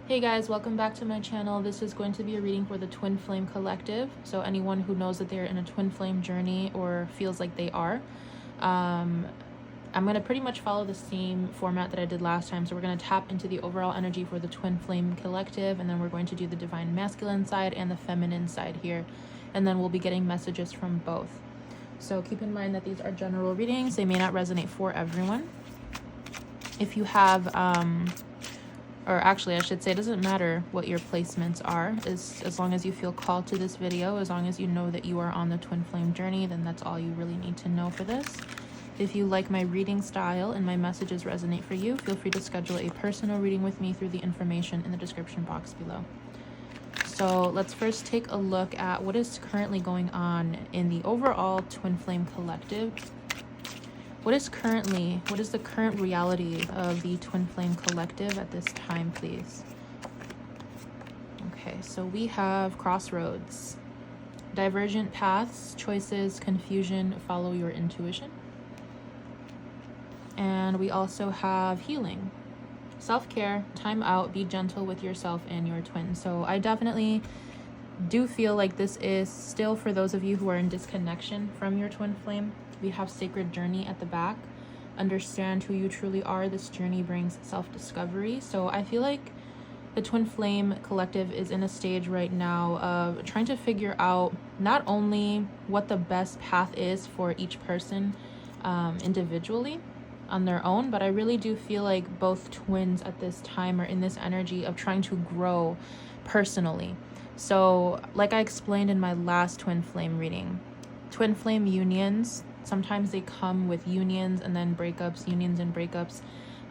Hey guys, welcome back to my channel. This is going to be a reading for the Twin Flame Collective. So anyone who knows that they're in a twin flame journey or feels like they are. I'm going to pretty much follow the same format that I did last time. So we're going to tap into the overall energy for the Twin Flame Collective, and then we're going to do the Divine Masculine side and the Feminine side here. And then we'll be getting messages from both. So keep in mind that these are general readings. They may not resonate for everyone. If you have... or actually I should say, it doesn't matter what your placements are, as long as you feel called to this video, as long as you know that you are on the twin flame journey, then that's all you really need to know for this. If you like my reading style and my messages resonate for you, feel free to schedule a personal reading with me through the information in the description box below. So let's first take a look at what is currently going on in the overall twin flame collective. What is the current reality of the Twin Flame Collective at this time, please? Okay, so we have crossroads, divergent paths, choices, confusion, follow your intuition. And we also have healing, self-care, time out, be gentle with yourself and your twin. So I definitely do feel like this is still for those of you who are in disconnection from your twin flame. We have sacred journey at the back. Understand who you truly are. This journey brings self-discovery. So I feel like the Twin Flame Collective is in a stage right now of trying to figure out not only what the best path is for each person individually on their own, but I really do feel like both twins at this time are in this energy of trying to grow personally. So like I explained in my last twin flame reading, twin flame unions, sometimes they come with unions and then breakups, unions and breakups.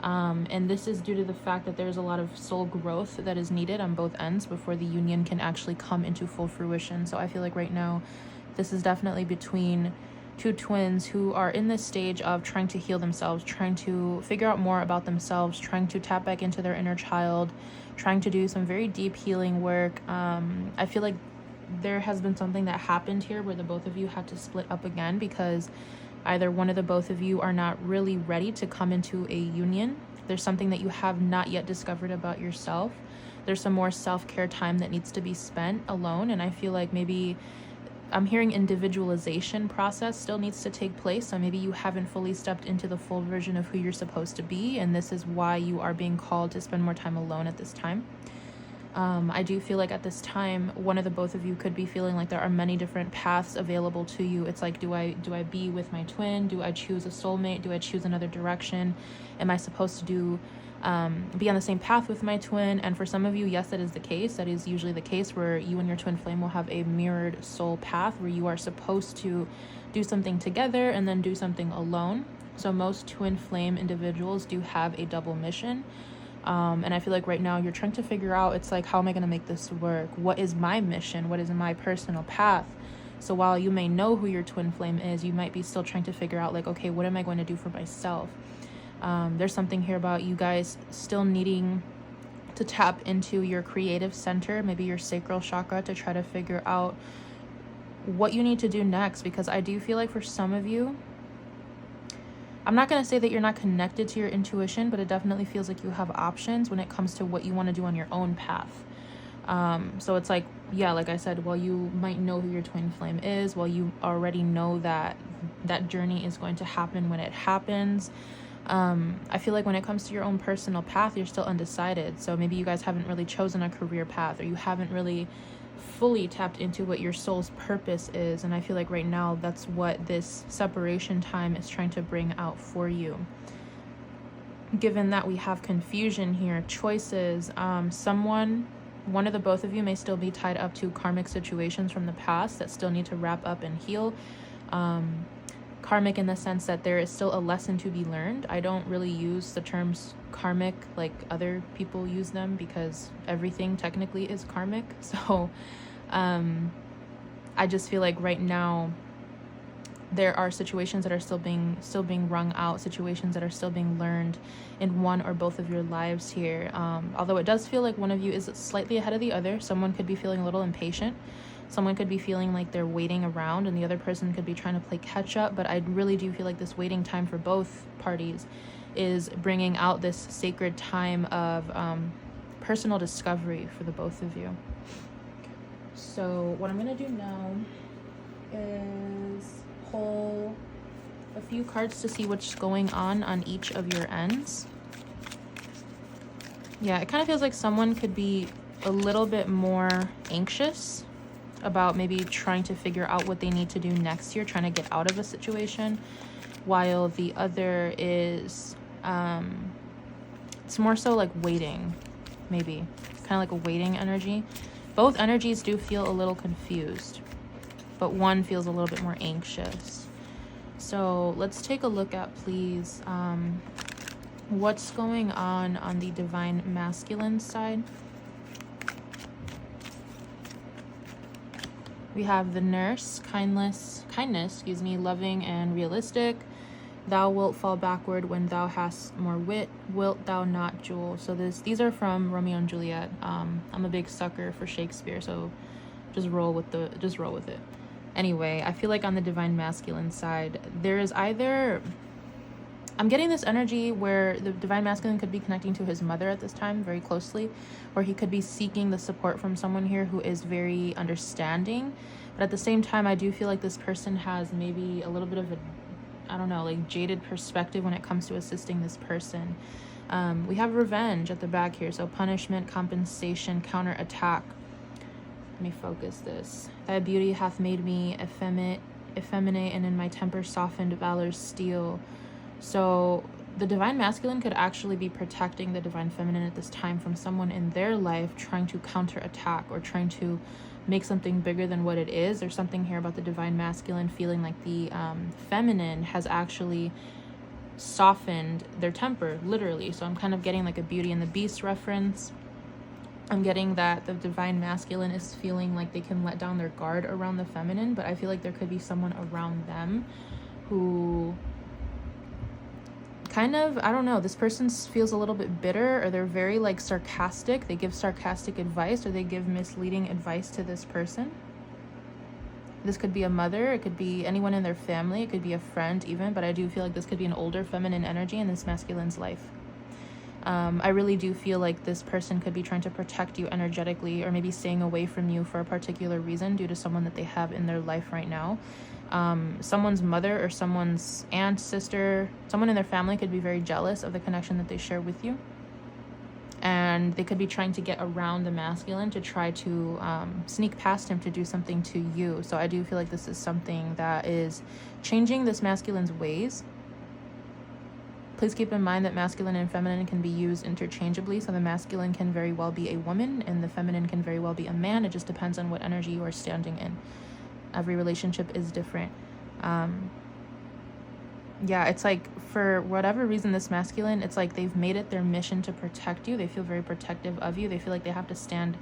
And this is due to the fact that there's a lot of soul growth that is needed on both ends before the union can actually come into full fruition. So I feel like right now, this is definitely between two twins who are in this stage of trying to heal themselves, trying to figure out more about themselves, trying to tap back into their inner child, trying to do some very deep healing work. I feel like there has been something that happened here where the both of you had to split up again because either one of the both of you are not really ready to come into a union. There's something that you have not yet discovered about yourself. There's some more self-care time that needs to be spent alone, and I feel like maybe I'm hearing individualization process still needs to take place. So maybe you haven't fully stepped into the full version of who you're supposed to be, and this is why you are being called to spend more time alone at this time. I do feel like at this time, one of the both of you could be feeling like there are many different paths available to you. It's like, do I be with my twin? Do I choose a soulmate? Do I choose another direction? Am I supposed to be on the same path with my twin? And for some of you, yes, that is the case. That is usually the case where you and your twin flame will have a mirrored soul path where you are supposed to do something together and then do something alone. So most twin flame individuals do have a double mission. And I feel like right now you're trying to figure out, it's like, how am I going to make this work? What is my mission? What is my personal path? So while you may know who your twin flame is, you might be still trying to figure out like, okay, what am I going to do for myself? There's something here about you guys still needing to tap into your creative center, maybe your sacral chakra, to try to figure out what you need to do next. Because I do feel like for some of you, I'm not going to say that you're not connected to your intuition, but it definitely feels like you have options when it comes to what you want to do on your own path. So it's like, yeah, like I said, while you might know who your twin flame is, while you already know that that journey is going to happen when it happens, I feel like when it comes to your own personal path, you're still undecided. So maybe you guys haven't really chosen a career path, or you haven't really fully tapped into what your soul's purpose is. And I feel like right now that's what this separation time is trying to bring out for you. Given that we have confusion here, choices, one of the both of you may still be tied up to karmic situations from the past that still need to wrap up and heal. Karmic in the sense that there is still a lesson to be learned. I don't really use the terms karmic like other people use them, because everything technically is karmic. So I just feel like right now there are situations that are still being wrung out, situations that are still being learned in one or both of your lives here. Although it does feel like one of you is slightly ahead of the other. Someone could be feeling a little impatient. Someone could be feeling like they're waiting around, and the other person could be trying to play catch up. But I really do feel like this waiting time for both parties is bringing out this sacred time of personal discovery for the both of you. So what I'm going to do now is pull a few cards to see what's going on each of your ends. Yeah, it kind of feels like someone could be a little bit more anxious about maybe trying to figure out what they need to do next year, trying to get out of a situation, while the other is it's more so like waiting, maybe kind of like a waiting energy. Both energies do feel a little confused, but one feels a little bit more anxious. So let's take a look at, please, what's going on the divine masculine side. We have the nurse, kindness, loving and realistic. Thou wilt fall backward when thou hast more wit, wilt thou not, Jewel. So these are from Romeo and Juliet. I'm a big sucker for Shakespeare, so just roll with it. Anyway, I feel like on the divine masculine side, there is either, I'm getting this energy where the divine masculine could be connecting to his mother at this time very closely, or he could be seeking the support from someone here who is very understanding. But at the same time, I do feel like this person has maybe a little bit of a, I don't know, like jaded perspective when it comes to assisting this person. We have revenge at the back here. So punishment, compensation, counterattack. Let me focus this. Thy beauty hath made me effeminate, and in my temper softened valor's steel. So the divine masculine could actually be protecting the divine feminine at this time from someone in their life trying to counterattack or trying to make something bigger than what it is. There's something here about the divine masculine feeling like the feminine has actually softened their temper, literally. So I'm kind of getting like a Beauty and the Beast reference. I'm getting that the divine masculine is feeling like they can let down their guard around the feminine, but I feel like there could be someone around them who kind of, I don't know, this person feels a little bit bitter, or they're very like sarcastic. They give sarcastic advice, or they give misleading advice to this person. This could be a mother, it could be anyone in their family, it could be a friend even, but I do feel like this could be an older feminine energy in this masculine's life. I really do feel like this person could be trying to protect you energetically, or maybe staying away from you for a particular reason due to someone that they have in their life right now. Someone's mother or someone's aunt, sister, someone in their family could be very jealous of the connection that they share with you. And they could be trying to get around the masculine to try to sneak past him to do something to you. So I do feel like this is something that is changing this masculine's ways. Please keep in mind that masculine and feminine can be used interchangeably. So the masculine can very well be a woman and the feminine can very well be a man. It just depends on what energy you are standing in. Every relationship is different. Yeah, it's like for whatever reason, this masculine, it's like they've made it their mission to protect you. They feel very protective of you. They feel like they have to stand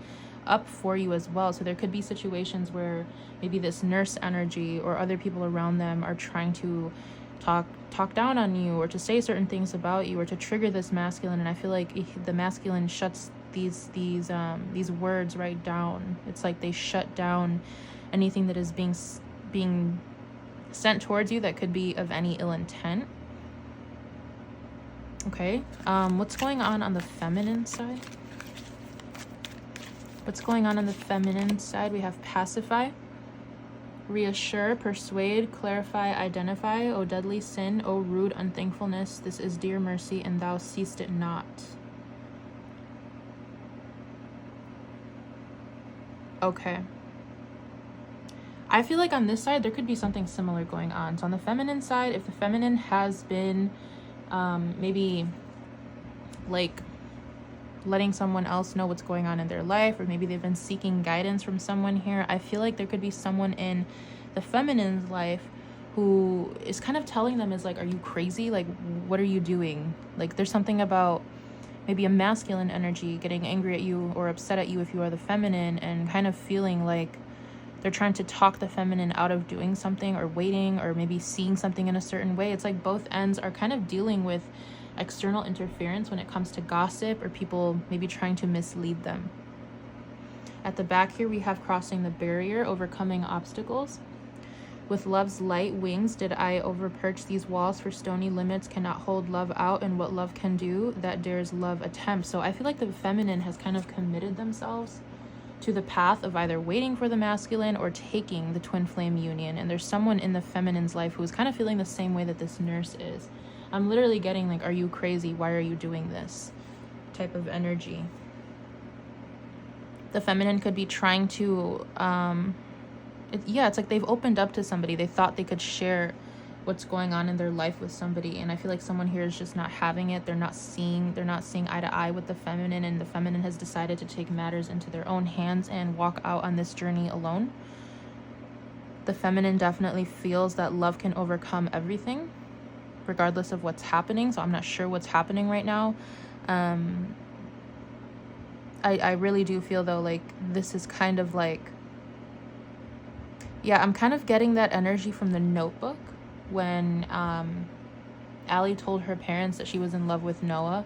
up for you as well. So there could be situations where maybe this nurse energy or other people around them are trying to talk down on you, or to say certain things about you, or to trigger this masculine. And I feel like the masculine shuts these words right down. It's like they shut down anything that is being sent towards you that could be of any ill intent. Okay, what's going on the feminine side? What's going on the feminine side? We have pacify, reassure, persuade, clarify, identify. O deadly sin, O rude unthankfulness, this is dear mercy, and thou seest it not. Okay. I feel like on this side, there could be something similar going on. So on the feminine side, if the feminine has been maybe like letting someone else know what's going on in their life, or maybe they've been seeking guidance from someone here, I feel like there could be someone in the feminine's life who is kind of telling them, is like, are you crazy? Like, what are you doing? Like, there's something about maybe a masculine energy getting angry at you or upset at you if you are the feminine, and kind of feeling like they're trying to talk the feminine out of doing something, or waiting, or maybe seeing something in a certain way. It's like both ends are kind of dealing with external interference when it comes to gossip, or people maybe trying to mislead them. At the back here, we have crossing the barrier, overcoming obstacles. With love's light wings did I overperch these walls, for stony limits cannot hold love out, and what love can do that dares love attempt. So I feel like the feminine has kind of committed themselves to the path of either waiting for the masculine or taking the twin flame union. And there's someone in the feminine's life who is kind of feeling the same way that this nurse is. I'm literally getting like, are you crazy? Why are you doing this? Type of energy. The feminine could be trying to, it's like they've opened up to somebody. They thought they could share what's going on in their life with somebody, and I feel like someone here is just not having it. They're not seeing eye to eye with the feminine, and the feminine has decided to take matters into their own hands and walk out on this journey alone. The feminine definitely feels that love can overcome everything regardless of what's happening. So I'm not sure what's happening right now. I really do feel though like this is kind of like, yeah, I'm kind of getting that energy from The Notebook when Allie told her parents that she was in love with Noah,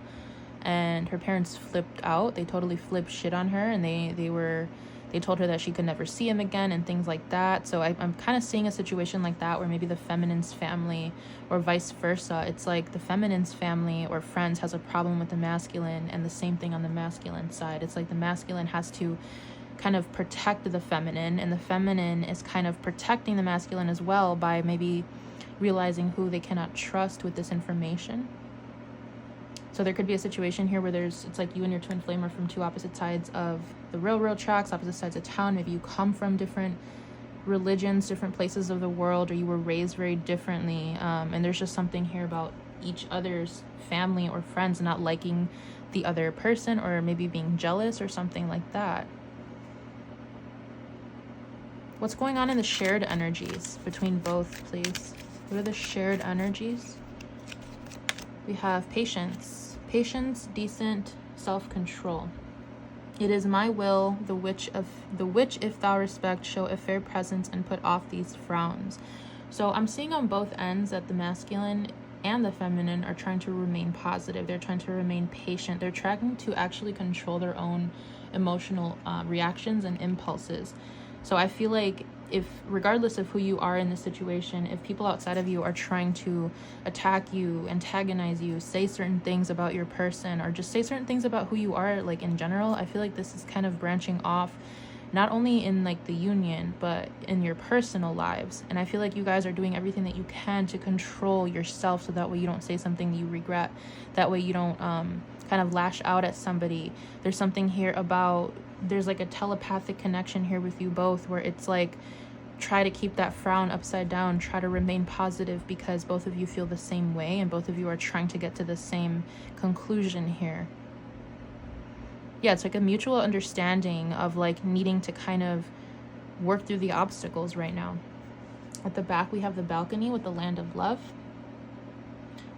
and her parents flipped out. They totally flipped shit on her, and they told her that she could never see him again and things like that. So I'm kind of seeing a situation like that where maybe the feminine's family or vice versa. It's like the feminine's family or friends has a problem with the masculine, and the same thing on the masculine side. It's like the masculine has to kind of protect the feminine, and the feminine is kind of protecting the masculine as well by maybe realizing who they cannot trust with this information. So there could be a situation here where it's like you and your twin flame are from two opposite sides of the railroad tracks, opposite sides of town. Maybe you come from different religions, different places of the world, or you were raised very differently. And there's just something here about each other's family or friends not liking the other person, or maybe being jealous or something like that. What's going on in the shared energies between both, please? What are the shared energies? We have patience. Patience, decent, self-control. It is my will, the which if thou respect, show a fair presence and put off these frowns. So I'm seeing on both ends that the masculine and the feminine are trying to remain positive. They're trying to remain patient. They're trying to actually control their own emotional reactions and impulses. So I feel like if, regardless of who you are in this situation, if people outside of you are trying to attack you, antagonize you, say certain things about your person, or just say certain things about who you are, like in general, I feel like this is kind of branching off, not only in like the union, but in your personal lives. And I feel like you guys are doing everything that you can to control yourself, so that way you don't say something you regret. That way you don't kind of lash out at somebody. There's something here about, there's like a telepathic connection here with you both, where it's like, try to keep that frown upside down, try to remain positive, because both of you feel the same way and both of you are trying to get to the same conclusion here. Yeah, it's like a mutual understanding of like needing to kind of work through the obstacles right now. At the back we have the balcony with the land of love.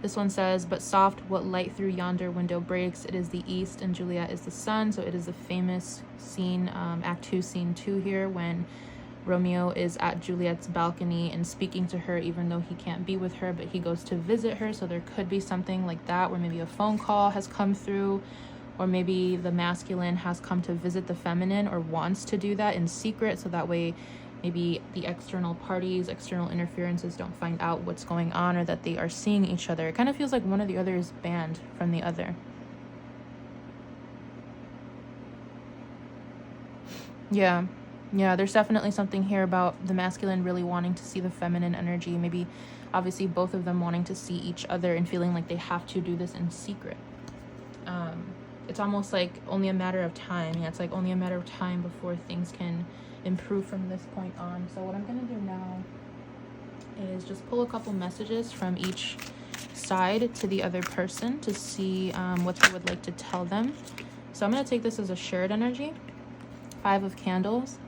This one says, but soft what light through yonder window breaks, it is the east and Juliet is the sun. So it is the famous scene, Act 2, Scene 2 here, when Romeo is at Juliet's balcony and speaking to her, even though he can't be with her, but he goes to visit her. So there could be something like that, where maybe a phone call has come through, or maybe the masculine has come to visit the feminine, or wants to do that in secret, so that way maybe the external parties, external interferences don't find out what's going on, or that they are seeing each other. It kind of feels like one or the other is banned from the other. Yeah, there's definitely something here about the masculine really wanting to see the feminine energy. Maybe, obviously, both of them wanting to see each other and feeling like they have to do this in secret. It's almost like only a matter of time. Yeah, it's like only a matter of time before things can improve from this point on. So what I'm going to do now is just pull a couple messages from each side to the other person to see what they would like to tell them. So I'm going to take this as a shared energy. 5 of Candles.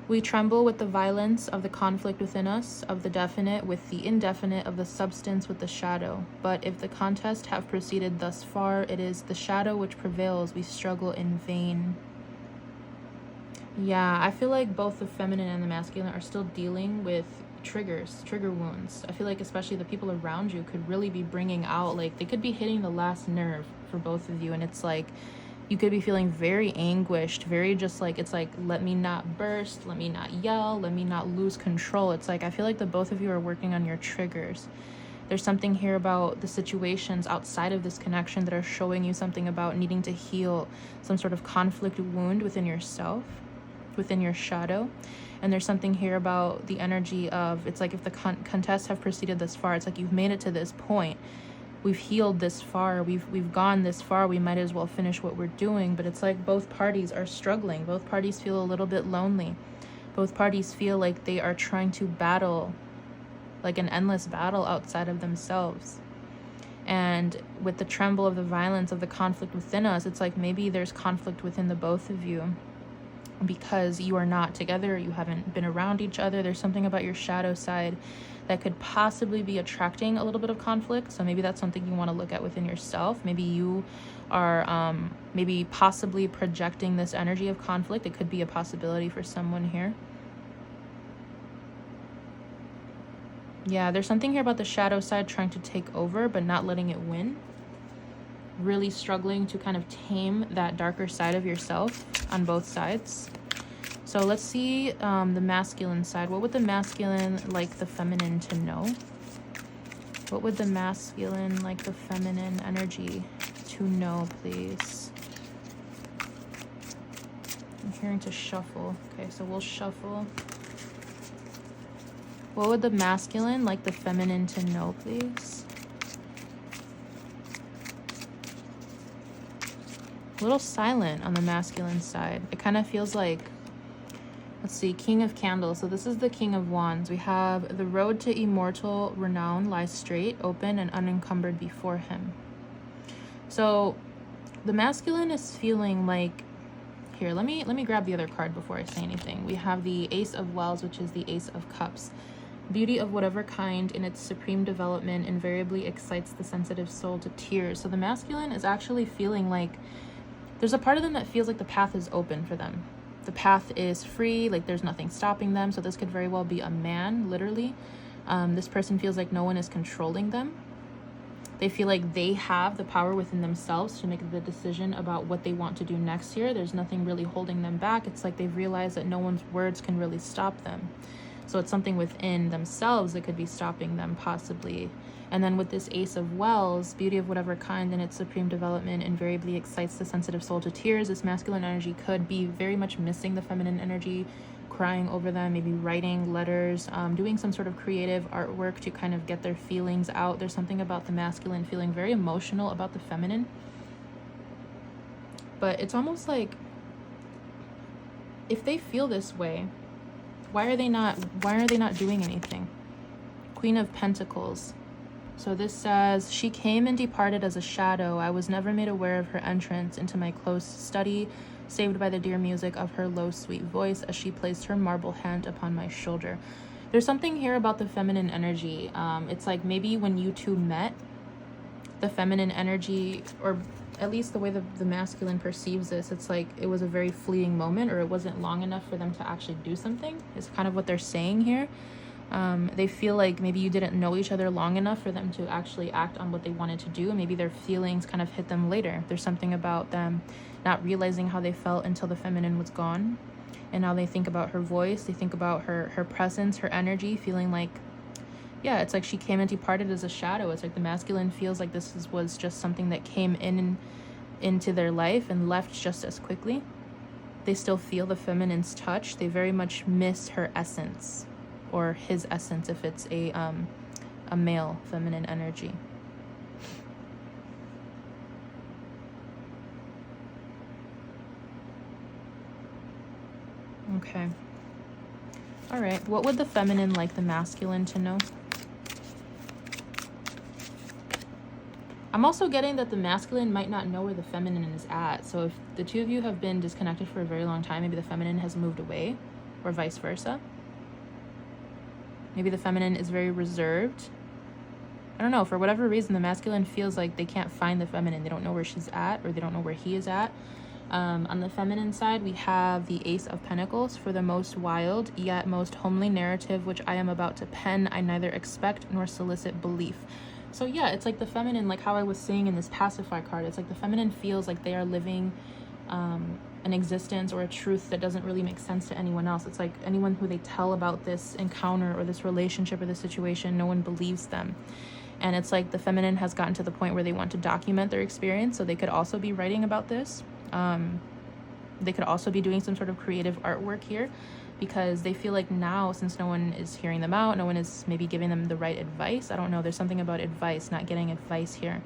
We tremble with the violence of the conflict within us, of the definite with the indefinite, of the substance with the shadow. But if the contest have proceeded thus far, it is the shadow which prevails. We struggle in vain. Yeah, I feel like both the feminine and the masculine are still dealing with trigger wounds. I feel like especially the people around you could really be bringing out, like, they could be hitting the last nerve for both of you. And it's like, You could be feeling very anguished, very just like, it's like, let me not burst, let me not yell, let me not lose control. It's like, I feel like the both of you are working on your triggers. There's something here about the situations outside of this connection that are showing you something about needing to heal some sort of conflict wound within yourself, within your shadow. And there's something here about the energy of, it's like if the contests have proceeded this far, it's like you've made it to this point. We've healed this far, we've gone this far, we might as well finish what we're doing. But it's like both parties are struggling. Both parties feel a little bit lonely. Both parties feel like they are trying to battle, like an endless battle outside of themselves. And with the tremble of the violence of the conflict within us, it's like maybe there's conflict within the both of you because you are not together, you haven't been around each other. There's something about your shadow side that could possibly be attracting a little bit of conflict. So maybe that's something you want to look at within yourself. Maybe you are maybe possibly projecting this energy of conflict. It could be a possibility for someone here. Yeah, there's something here about the shadow side trying to take over but not letting it win. Really struggling to kind of tame that darker side of yourself on both sides. So let's see the masculine side. What would the masculine like the feminine to know? What would the masculine like the feminine energy to know, please? I'm hearing to shuffle. Okay, so we'll shuffle. What would the masculine like the feminine to know, please? A little silent on the masculine side. It kind of feels like, let's see, King of Candles. So this is the King of Wands. We have the road to immortal renown lies straight, open, and unencumbered before him. So the masculine is feeling like, here, let me grab the other card before I say anything. We have the Ace of Wells, which is the Ace of Cups. Beauty of whatever kind in its supreme development invariably excites the sensitive soul to tears. So the masculine is actually feeling like there's a part of them that feels like the path is open for them. The path is free, like there's nothing stopping them. So this could very well be a man, literally. This person feels like no one is controlling them. They feel like they have the power within themselves to make the decision about what they want to do next year. There's nothing really holding them back. It's like they've realized that no one's words can really stop them. So it's something within themselves that could be stopping them, possibly. And then with this Ace of Wells, beauty of whatever kind in its supreme development invariably excites the sensitive soul to tears. This masculine energy could be very much missing the feminine energy, crying over them, maybe writing letters, doing some sort of creative artwork to kind of get their feelings out. There's something about the masculine feeling very emotional about the feminine. But it's almost like if they feel this way, why are they not doing anything? Queen of Pentacles. So this says, she came and departed as a shadow. I was never made aware of her entrance into my close study, saved by the dear music of her low, sweet voice as she placed her marble hand upon my shoulder. There's something here about the feminine energy. It's like maybe when you two met, the feminine energy, or at least the way the masculine perceives this, it's like it was a very fleeting moment, or it wasn't long enough for them to actually do something, is kind of what they're saying here. They feel like maybe you didn't know each other long enough for them to actually act on what they wanted to do. Maybe their feelings kind of hit them later. There's something about them not realizing how they felt until the feminine was gone. And now they think about her voice, they think about her presence, her energy, feeling like, yeah, it's like she came and departed as a shadow. It's like the masculine feels like this was just something that came into their life and left just as quickly. They still feel the feminine's touch. They very much miss her essence, or his essence if it's a male feminine energy. Okay. All right. What would the feminine like the masculine to know? I'm also getting that the masculine might not know where the feminine is at. So if the two of you have been disconnected for a very long time, maybe the feminine has moved away, or vice versa. Maybe the feminine is very reserved. I don't know. For whatever reason, the masculine feels like they can't find the feminine. They don't know where she's at, or they don't know where he is at. On the feminine side, we have the Ace of Pentacles. For the most wild, yet most homely narrative which I am about to pen, I neither expect nor solicit belief. So yeah, it's like the feminine, like how I was saying in this pacify card, it's like the feminine feels like they are living an existence or a truth that doesn't really make sense to anyone else. It's like anyone who they tell about this encounter or this relationship or this situation, no one believes them. And it's like the feminine has gotten to the point where they want to document their experience, so they could also be writing about this. They could also be doing some sort of creative artwork here, because they feel like now, since no one is hearing them out, no one is maybe giving them the right advice. I don't know, there's something about advice, not getting advice here,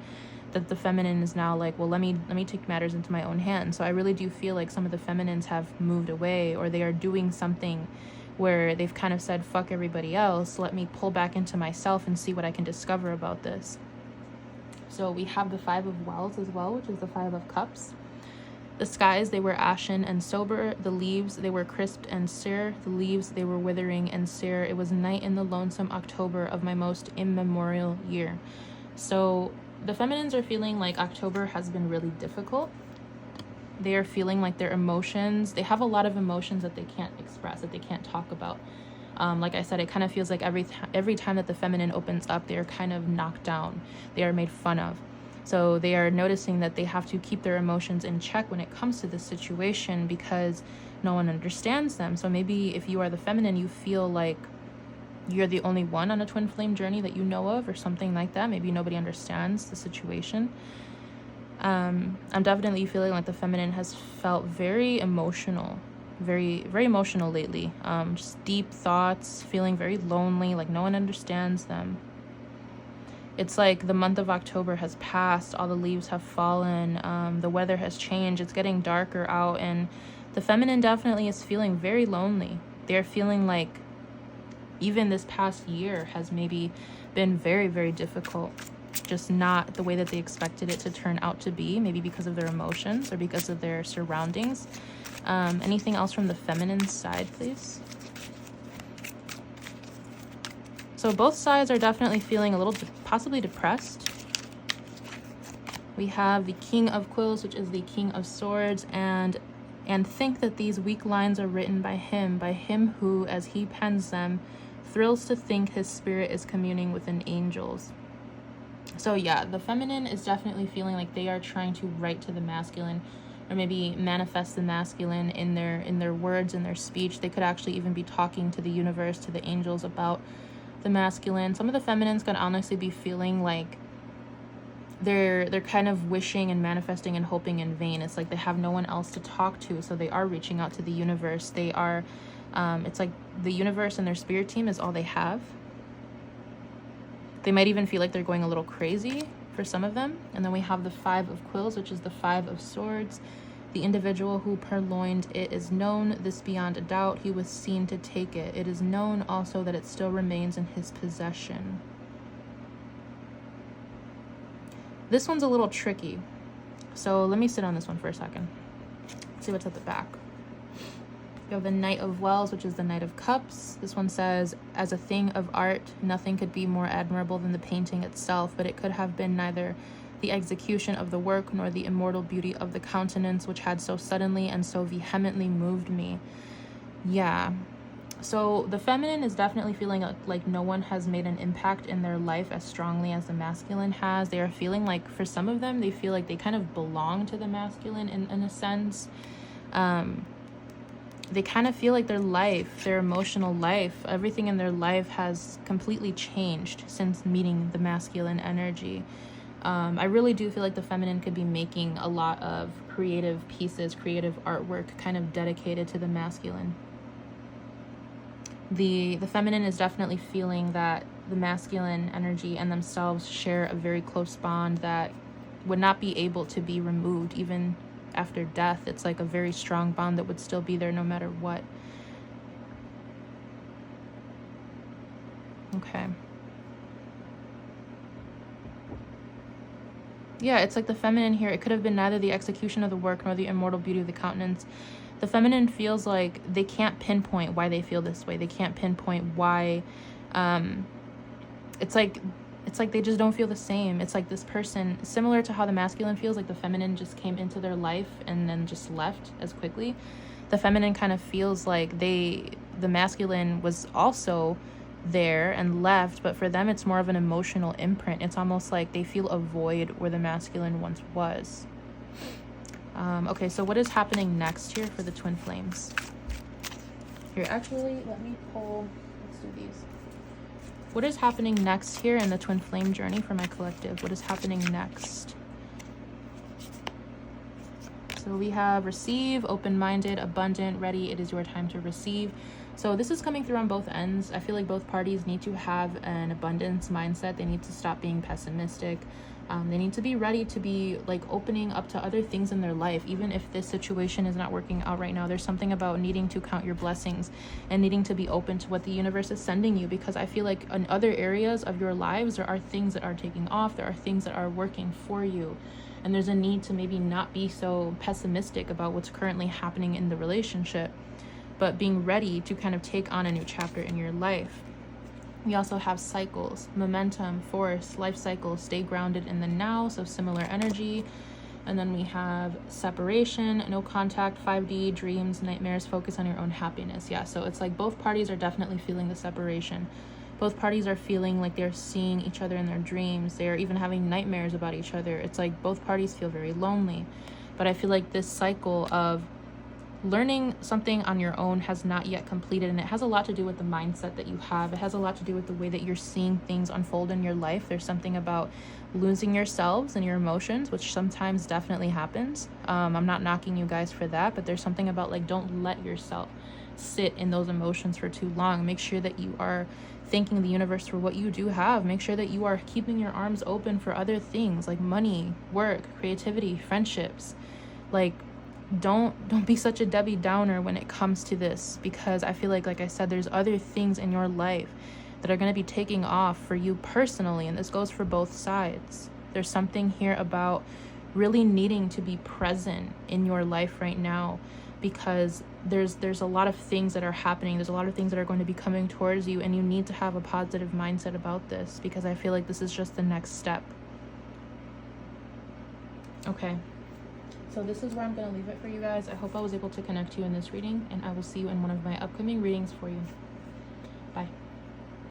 that the feminine is now like, well, let me take matters into my own hands. So I really do feel like some of the feminines have moved away, or they are doing something where they've kind of said, fuck everybody else, let me pull back into myself and see what I can discover about this. So we have the 5 of Wands as well, which is the 5 of Cups. The skies, they were ashen and sober. The leaves, they were crisped and sere. The leaves, they were withering and sere. It was night in the lonesome October of my most immemorial year. So the feminines are feeling like October has been really difficult. They are feeling like their emotions, they have a lot of emotions that they can't express, that they can't talk about. Like I said, it kind of feels like every time that the feminine opens up, they are kind of knocked down. They are made fun of. So they are noticing that they have to keep their emotions in check when it comes to this situation, because no one understands them. So maybe if you are the feminine, you feel like you're the only one on a twin flame journey that you know of, or something like that. Maybe nobody understands the situation. I'm definitely feeling like the feminine has felt very emotional, very, very emotional lately. Just deep thoughts, feeling very lonely, like no one understands them. It's like the month of October has passed, all the leaves have fallen, the weather has changed, it's getting darker out, and the feminine definitely is feeling very lonely. They're feeling like even this past year has maybe been very, very difficult. Just not the way that they expected it to turn out to be, maybe because of their emotions or because of their surroundings. Anything else from the feminine side, please? So both sides are definitely feeling a little possibly depressed. We have the King of Quills, which is the King of Swords, and think that these weak lines are written by him who, as he pens them, thrills to think his spirit is communing with an angel's. So yeah, the feminine is definitely feeling like they are trying to write to the masculine, or maybe manifest the masculine in their words, in their speech. They could actually even be talking to the universe, to the angels, about the masculine. Some of the feminines could honestly be feeling like they're kind of wishing and manifesting and hoping in vain. It's like they have no one else to talk to, so they are reaching out to the universe. They are it's like the universe and their spirit team is all they have. They might even feel like they're going a little crazy for some of them. And then we have the 5 of Quills, which is the 5 of Swords. The individual who purloined it is known, this beyond a doubt. He was seen to take it. It is known also that it still remains in his possession. This one's a little tricky. So let me sit on this one for a second. Let's see what's at the back. You have the Knight of Wells, which is the Knight of Cups. This one says, as a thing of art, nothing could be more admirable than the painting itself, but it could have been neither the execution of the work nor the immortal beauty of the countenance which had so suddenly and so vehemently moved me. Yeah. So the feminine is definitely feeling like no one has made an impact in their life as strongly as the masculine has. They are feeling like, for some of them, they feel like they kind of belong to the masculine in a sense. They kind of feel like their life, their emotional life, everything in their life has completely changed since meeting the masculine energy. I really do feel like the feminine could be making a lot of creative pieces, creative artwork kind of dedicated to the masculine. The feminine is definitely feeling that the masculine energy and themselves share a very close bond that would not be able to be removed even after death. It's like a very strong bond that would still be there no matter what. Okay. Yeah, it's like the feminine here, it could have been neither the execution of the work nor the immortal beauty of the countenance. The feminine feels like they can't pinpoint why they feel this way. They can't pinpoint why. It's like they just don't feel the same. It's like this person, similar to how the masculine feels like the feminine just came into their life and then just left as quickly. The feminine kind of feels like the masculine was also there and left, but for them it's more of an emotional imprint. It's almost like they feel a void where the masculine once was. Okay, so what is happening next here for the twin flames? Here, actually, let me pull, let's do these. What is happening next here in the twin flame journey for my collective? What is happening next? So we have receive, open-minded, abundant, ready. It is your time to receive. So this is coming through on both ends. I feel like both parties need to have an abundance mindset. They need to stop being pessimistic. They need to be ready to be like opening up to other things in their life. Even if this situation is not working out right now, there's something about needing to count your blessings and needing to be open to what the universe is sending you, because I feel like in other areas of your lives, there are things that are taking off. There are things that are working for you. And there's a need to maybe not be so pessimistic about what's currently happening in the relationship, but being ready to kind of take on a new chapter in your life. We also have cycles, momentum, force, life cycles, stay grounded in the now, so similar energy. And then we have separation, no contact, 5D, dreams, nightmares, focus on your own happiness. Yeah, so it's like both parties are definitely feeling the separation. Both parties are feeling like they're seeing each other in their dreams. They're even having nightmares about each other. It's like both parties feel very lonely. But I feel like this cycle of learning something on your own has not yet completed, and it has a lot to do with the mindset that you have. It has a lot to do with the way that you're seeing things unfold in your life. There's something about losing yourselves and your emotions, which sometimes definitely happens. I'm not knocking you guys for that, but there's something about like, don't let yourself sit in those emotions for too long. Make sure that you are thanking the universe for what you do have. Make sure that you are keeping your arms open for other things like money, work, creativity, friendships. Like, don't be such a Debbie Downer when it comes to this, because I feel like I said, there's other things in your life that are going to be taking off for you personally, and this goes for both sides. There's something here about really needing to be present in your life right now, because there's a lot of things that are happening. There's a lot of things that are going to be coming towards you, and you need to have a positive mindset about this, because I feel like this is just the next step. Okay. So this is where I'm going to leave it for you guys. I hope I was able to connect you in this reading, and I will see you in one of my upcoming readings for you. Bye.